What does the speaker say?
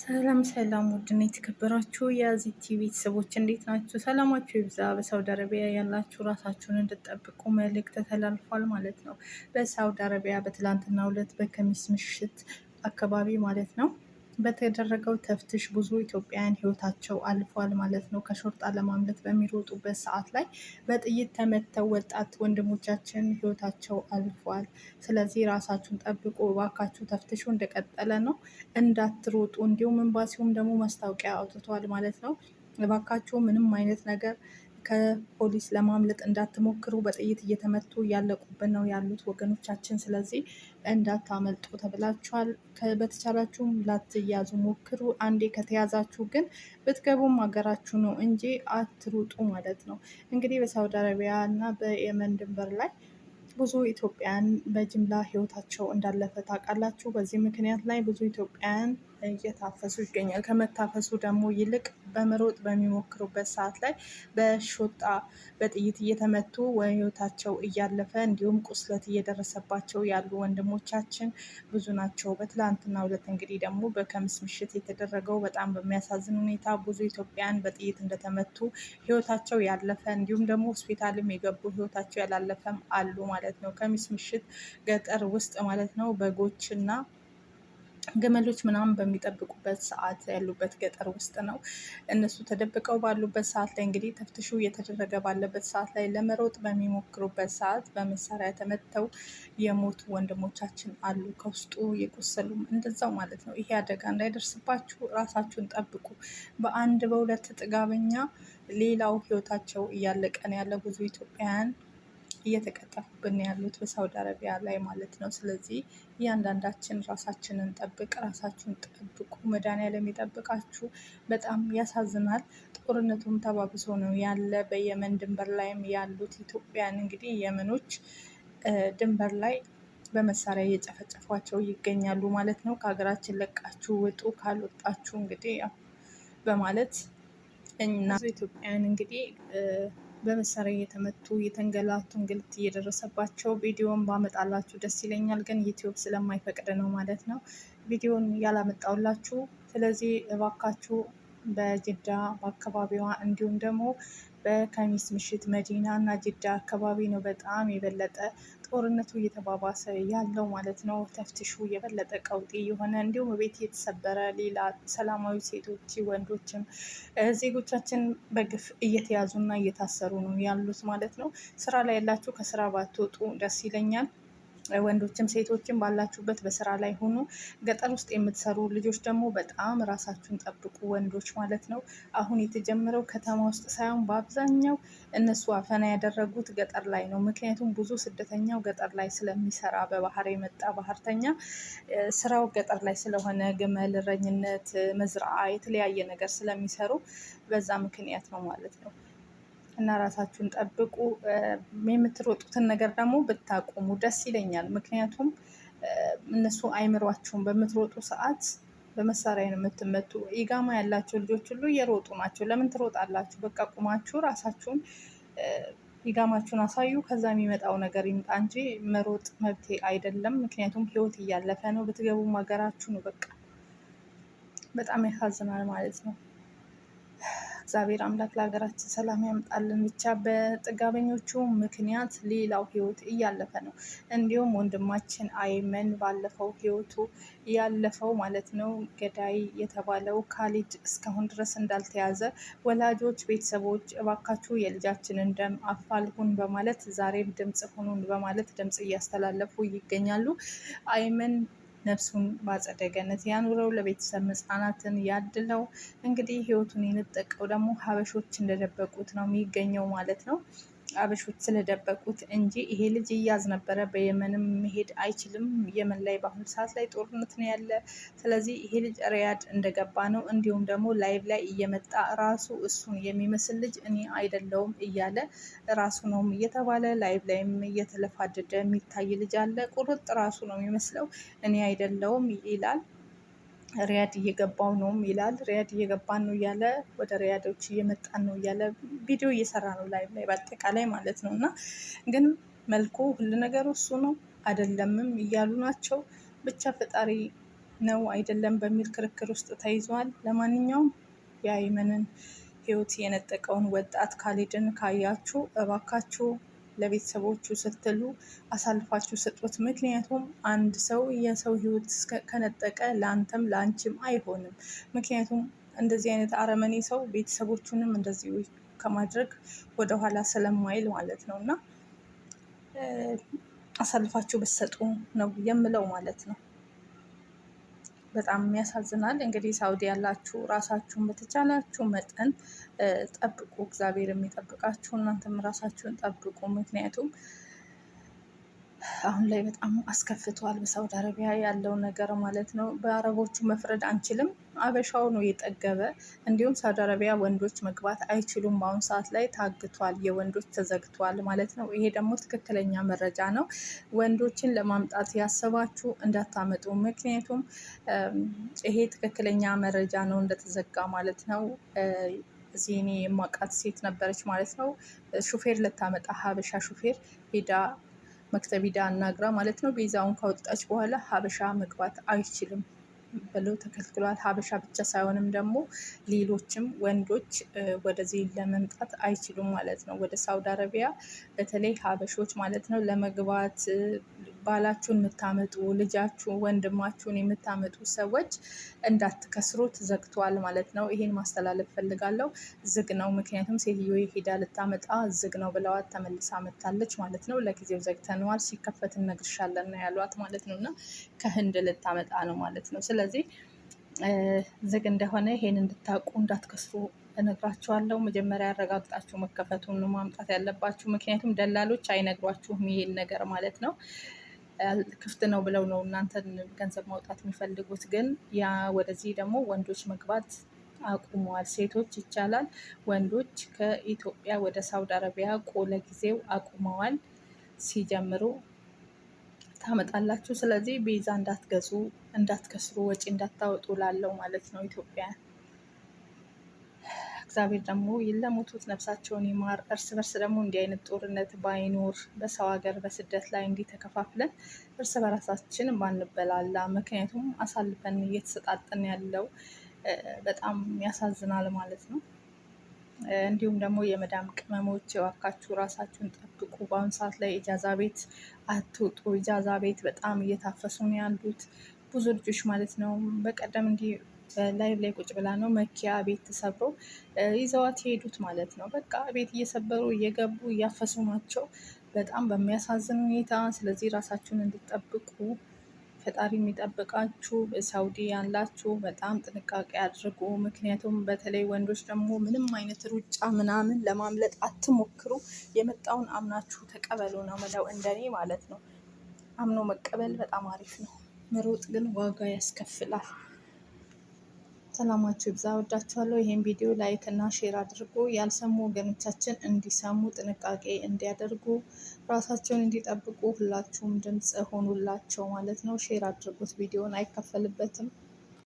ሰላም ሰላም፣ ውድና የተከበራችሁ የአዚቲ ቤተሰቦች እንዴት ናችሁ? ሰላማችሁ ይብዛ። በሳውዲ አረቢያ ያላችሁ ራሳችሁን እንድትጠብቁ መልእክት ተላልፏል ማለት ነው። በሳውዲ አረቢያ በትላንትናው ዕለት በከሚስ ምሽት አካባቢ ማለት ነው በተደረገው ተፍትሽ ብዙ ኢትዮጵያውያን ህይወታቸው አልፏል ማለት ነው። ከሾርጣ ለማምለጥ በሚሮጡበት ሰዓት ላይ በጥይት ተመተው ወጣት ወንድሞቻችን ህይወታቸው አልፏል። ስለዚህ ራሳችሁን ጠብቁ እባካችሁ። ተፍትሹ እንደቀጠለ ነው፣ እንዳትሮጡ። እንዲሁም ኤምባሲውም ደግሞ ማስታወቂያ አውጥቷል ማለት ነው። እባካችሁ ምንም አይነት ነገር ከፖሊስ ለማምለጥ እንዳትሞክሩ፣ በጥይት እየተመቱ እያለቁብን ነው ያሉት ወገኖቻችን። ስለዚህ እንዳታመልጡ ተብላችኋል። በተቻላችሁም ላትያዙ ሞክሩ። አንዴ ከተያዛችሁ ግን ብትገቡም ሀገራችሁ ነው እንጂ አትሩጡ ማለት ነው። እንግዲህ በሳውዲ አረቢያ እና በየመን ድንበር ላይ ብዙ ኢትዮጵያን በጅምላ ህይወታቸው እንዳለፈ ታውቃላችሁ። በዚህ ምክንያት ላይ ብዙ ኢትዮጵያን እየታፈሱ ይገኛል። ከመታፈሱ ደግሞ ይልቅ በመሮጥ በሚሞክሩበት ሰዓት ላይ በሾጣ በጥይት እየተመቱ ህይወታቸው እያለፈ እንዲሁም ቁስለት እየደረሰባቸው ያሉ ወንድሞቻችን ብዙ ናቸው። በትላንትናው ዕለት እንግዲህ ደግሞ በከሚስ ምሽት የተደረገው በጣም በሚያሳዝን ሁኔታ ብዙ ኢትዮጵያን በጥይት እንደተመቱ ህይወታቸው ያለፈ እንዲሁም ደግሞ ሆስፒታልም የገቡ ህይወታቸው ያላለፈም አሉ ማለት ነው። ከሚስ ምሽት ገጠር ውስጥ ማለት ነው በጎችና ግመሎች ምናምን በሚጠብቁበት ሰዓት ያሉበት ገጠር ውስጥ ነው። እነሱ ተደብቀው ባሉበት ሰዓት ላይ እንግዲህ ተፍትሹ እየተደረገ ባለበት ሰዓት ላይ ለመሮጥ በሚሞክሩበት ሰዓት በመሳሪያ ተመተው የሞቱ ወንድሞቻችን አሉ። ከውስጡ የቆሰሉም እንደዛው ማለት ነው። ይሄ አደጋ እንዳይደርስባችሁ ራሳችሁን ጠብቁ። በአንድ በሁለት ጥጋበኛ ሌላው ህይወታቸው እያለቀን ያለ ብዙ ኢትዮጵያውያን እየተቀጠፉብን ያሉት በሳውዲ አረቢያ ላይ ማለት ነው። ስለዚህ እያንዳንዳችን ራሳችንን ጠብቅ፣ ራሳችሁን ጠብቁ። መድኃኒዓለም ይጠብቃችሁ። በጣም ያሳዝናል። ጦርነቱም ተባብሶ ነው ያለ። በየመን ድንበር ላይም ያሉት ኢትዮጵያን እንግዲህ የመኖች ድንበር ላይ በመሳሪያ እየጨፈጨፏቸው ይገኛሉ ማለት ነው። ከሀገራችን ለቃችሁ ውጡ፣ ካልወጣችሁ እንግዲህ በማለት እና ኢትዮጵያን እንግዲህ በመሳሪያ እየተመቱ እየተንገላቱ እንግልት እየደረሰባቸው ቪዲዮን ባመጣላችሁ ደስ ይለኛል፣ ግን ዩቲዩብ ስለማይፈቅድ ነው ማለት ነው ቪዲዮን ያላመጣውላችሁ። ስለዚህ እባካችሁ በጅዳ በአካባቢዋ እንዲሁም ደግሞ በከሚስ ምሽት መዲና እና ጅዳ አካባቢ ነው በጣም የበለጠ ጦርነቱ እየተባባሰ ያለው ማለት ነው። ተፍትሹ የበለጠ ቀውጢ የሆነ እንዲሁም ቤት የተሰበረ ሌላ ሰላማዊ ሴቶች ወንዶችም ዜጎቻችን በግፍ እየተያዙና እየታሰሩ ነው ያሉት ማለት ነው። ስራ ላይ ያላችሁ ከስራ ባትወጡ ደስ ይለኛል። ወንዶችም ሴቶችም ባላችሁበት በስራ ላይ ሆኑ። ገጠር ውስጥ የምትሰሩ ልጆች ደግሞ በጣም ራሳችሁን ጠብቁ፣ ወንዶች ማለት ነው። አሁን የተጀመረው ከተማ ውስጥ ሳይሆን በአብዛኛው እነሱ አፈና ያደረጉት ገጠር ላይ ነው። ምክንያቱም ብዙ ስደተኛው ገጠር ላይ ስለሚሰራ በባህር የመጣ ባህርተኛ ስራው ገጠር ላይ ስለሆነ ግመል እረኝነት፣ መዝርዓ የተለያየ ነገር ስለሚሰሩ በዛ ምክንያት ነው ማለት ነው። እና ራሳችሁን ጠብቁ። የምትሮጡትን ነገር ደግሞ ብታቆሙ ደስ ይለኛል። ምክንያቱም እነሱ አይምሯችሁም። በምትሮጡ ሰዓት በመሳሪያ ነው የምትመቱ። ኢጋማ ያላቸው ልጆች ሁሉ እየሮጡ ናቸው። ለምን ትሮጣላችሁ? በቃ ቁማችሁ ራሳችሁን ኢጋማችሁን አሳዩ። ከዛ የሚመጣው ነገር ይምጣ እንጂ መሮጥ መብቴ አይደለም። ምክንያቱም ህይወት እያለፈ ነው። ብትገቡም ሀገራችሁ ነው። በቃ በጣም ያሳዝናል ማለት ነው። እግዚአብሔር አምላክ ለሀገራችን ሰላም ያምጣልን። ብቻ በጥጋበኞቹ ምክንያት ሌላው ህይወት እያለፈ ነው። እንዲሁም ወንድማችን አይመን ባለፈው ህይወቱ ያለፈው ማለት ነው ገዳይ የተባለው ካሊድ እስካሁን ድረስ እንዳልተያዘ ወላጆች፣ ቤተሰቦች እባካችሁ የልጃችንን ደም አፋልጉን በማለት ዛሬም ድምጽ ሁኑን በማለት ድምጽ እያስተላለፉ ይገኛሉ። አይመን ነፍሱን በአጸደ ገነት ያኑረው፣ ለቤተሰብ መጽናናትን ያድለው። እንግዲህ ህይወቱን የነጠቀው ደግሞ ሀበሾች እንደደበቁት ነው የሚገኘው ማለት ነው። ሀበሾች ስለደበቁት እንጂ ይሄ ልጅ ይያዝ ነበረ። በየመንም መሄድ አይችልም። የመን ላይ በአሁኑ ሰዓት ላይ ጦርነት ነው ያለ። ስለዚህ ይሄ ልጅ ሪያድ እንደገባ ነው። እንዲሁም ደግሞ ላይቭ ላይ እየመጣ ራሱ እሱን የሚመስል ልጅ እኔ አይደለውም እያለ ራሱ ነው እየተባለ ላይቭ ላይም እየተለፋደደ የሚታይ ልጅ አለ። ቁርጥ ራሱ ነው የሚመስለው። እኔ አይደለውም ይላል። ሪያድ እየገባው ነውም ይላል። ሪያድ እየገባን ነው እያለ ወደ ሪያዶች እየመጣን ነው እያለ ቪዲዮ እየሰራ ነው ላይቭ ላይ በአጠቃላይ ማለት ነው። እና ግን መልኩ ሁሉ ነገሩ እሱ ነው አይደለምም እያሉ ናቸው። ብቻ ፈጣሪ ነው አይደለም በሚል ክርክር ውስጥ ተይዟል። ለማንኛውም የአይመንን ህይወት የነጠቀውን ወጣት ካሊድን ካያችሁ እባካችሁ ለቤተሰቦቹ ስትሉ አሳልፋችሁ ስጡት። ምክንያቱም አንድ ሰው የሰው ህይወት ከነጠቀ ለአንተም ለአንቺም አይሆንም። ምክንያቱም እንደዚህ አይነት አረመኔ ሰው ቤተሰቦቹንም እንደዚሁ ከማድረግ ወደኋላ ስለማይል ማለት ነው። እና አሳልፋችሁ ብትሰጡ ነው የምለው ማለት ነው። በጣም ያሳዝናል። እንግዲህ ሳውዲ ያላችሁ ራሳችሁን በተቻላችሁ መጠን ጠብቁ። እግዚአብሔር የሚጠብቃችሁ እናንተም ራሳችሁን ጠብቁ። ምክንያቱም አሁን ላይ በጣም አስከፍቷል በሳውዲ አረቢያ ያለው ነገር ማለት ነው። በአረቦቹ መፍረድ አንችልም። አበሻው ነው የጠገበ። እንዲሁም ሳውዲ አረቢያ ወንዶች መግባት አይችሉም። በአሁኑ ሰዓት ላይ ታግቷል፣ የወንዶች ተዘግቷል ማለት ነው። ይሄ ደግሞ ትክክለኛ መረጃ ነው። ወንዶችን ለማምጣት ያሰባችሁ እንዳታመጡ። ምክንያቱም ይሄ ትክክለኛ መረጃ ነው እንደተዘጋ ማለት ነው። እዚህ እኔ የማውቃት ሴት ነበረች ማለት ነው። ሹፌር ልታመጣ ሀበሻ ሹፌር ሄዳ መክተብ ሂዳ አናግራ ማለት ነው። ቤዛውን ካወጣች በኋላ ሀበሻ መግባት አይችልም ብለው ተከልክሏል። ሀበሻ ብቻ ሳይሆንም ደግሞ ሌሎችም ወንዶች ወደዚህ ለመምጣት አይችሉም ማለት ነው። ወደ ሳውዲ አረቢያ በተለይ ሀበሾች ማለት ነው ለመግባት ባላችሁን የምታመጡ ልጃችሁ፣ ወንድማችሁን የምታመጡ ሰዎች እንዳትከስሩ ተዘግቷል ማለት ነው። ይሄን ማስተላለፍ ፈልጋለሁ። ዝግ ነው። ምክንያቱም ሴትዮ ሄዳ ልታመጣ ዝግ ነው ብለዋት ተመልሳ መታለች ማለት ነው። ለጊዜው ዘግተነዋል፣ ሲከፈት እነግርሻለን ነው ያሏት ማለት ነው። እና ከህንድ ልታመጣ ነው ማለት ነው። ስለዚህ ዝግ እንደሆነ ይሄን እንድታውቁ እንዳትከስሩ እነግራችኋለሁ። መጀመሪያ ያረጋግጣችሁ መከፈቱን ማምጣት ያለባችሁ። ምክንያቱም ደላሎች አይነግሯችሁም ይሄን ነገር ማለት ነው። ክፍት ነው ብለው ነው እናንተን ገንዘብ ማውጣት የሚፈልጉት። ግን ያ ወደዚህ ደግሞ ወንዶች መግባት አቁመዋል። ሴቶች ይቻላል፣ ወንዶች ከኢትዮጵያ ወደ ሳውዲ አረቢያ ለጊዜው አቁመዋል። ሲጀምሩ ታመጣላችሁ። ስለዚህ ቤዛ እንዳትገዙ፣ እንዳትከስሩ፣ ወጪ እንዳታወጡ ላለው ማለት ነው ኢትዮጵያ። እግዚአብሔር ደግሞ ለሞቱት ነፍሳቸውን ይማር። እርስ በርስ ደግሞ እንዲህ አይነት ጦርነት ባይኖር በሰው ሀገር በስደት ላይ እንዲህ ተከፋፍለን እርስ በራሳችን ባንበላላ። ምክንያቱም አሳልፈን እየተሰጣጠን ያለው በጣም ያሳዝናል ማለት ነው። እንዲሁም ደግሞ የመዳም ቅመሞች እባካችሁ ራሳችሁን ጠብቁ። በአሁኑ ሰዓት ላይ ኢጃዛ ቤት አትውጡ። ኢጃዛ ቤት በጣም እየታፈሱ ነው ያሉት ብዙ ልጆች ማለት ነው። በቀደም እንዲህ ላይቭ ላይ ቁጭ ብላ ነው መኪያ ቤት ተሰብሮ ይዘዋት የሄዱት ማለት ነው። በቃ ቤት እየሰበሩ እየገቡ እያፈሱ ናቸው በጣም በሚያሳዝን ሁኔታ። ስለዚህ ራሳችሁን እንድጠብቁ ፈጣሪ የሚጠብቃችሁ። ሳውዲ ያላችሁ በጣም ጥንቃቄ አድርጉ። ምክንያቱም በተለይ ወንዶች ደግሞ ምንም አይነት ሩጫ ምናምን ለማምለጥ አትሞክሩ። የመጣውን አምናችሁ ተቀበሉ ነው ምለው፣ እንደኔ ማለት ነው። አምኖ መቀበል በጣም አሪፍ ነው። መሮጥ ግን ዋጋ ያስከፍላል። ሰላማችሁ ይብዛ። ወዳችኋለሁ። ይሄን ቪዲዮ ላይክ እና ሼር አድርጉ። ያልሰሙ ወገኖቻችን እንዲሰሙ ጥንቃቄ እንዲያደርጉ ራሳቸውን እንዲጠብቁ ሁላችሁም ድምፅ ሆኑላቸው ማለት ነው። ሼር አድርጉት። ቪዲዮን አይከፈልበትም።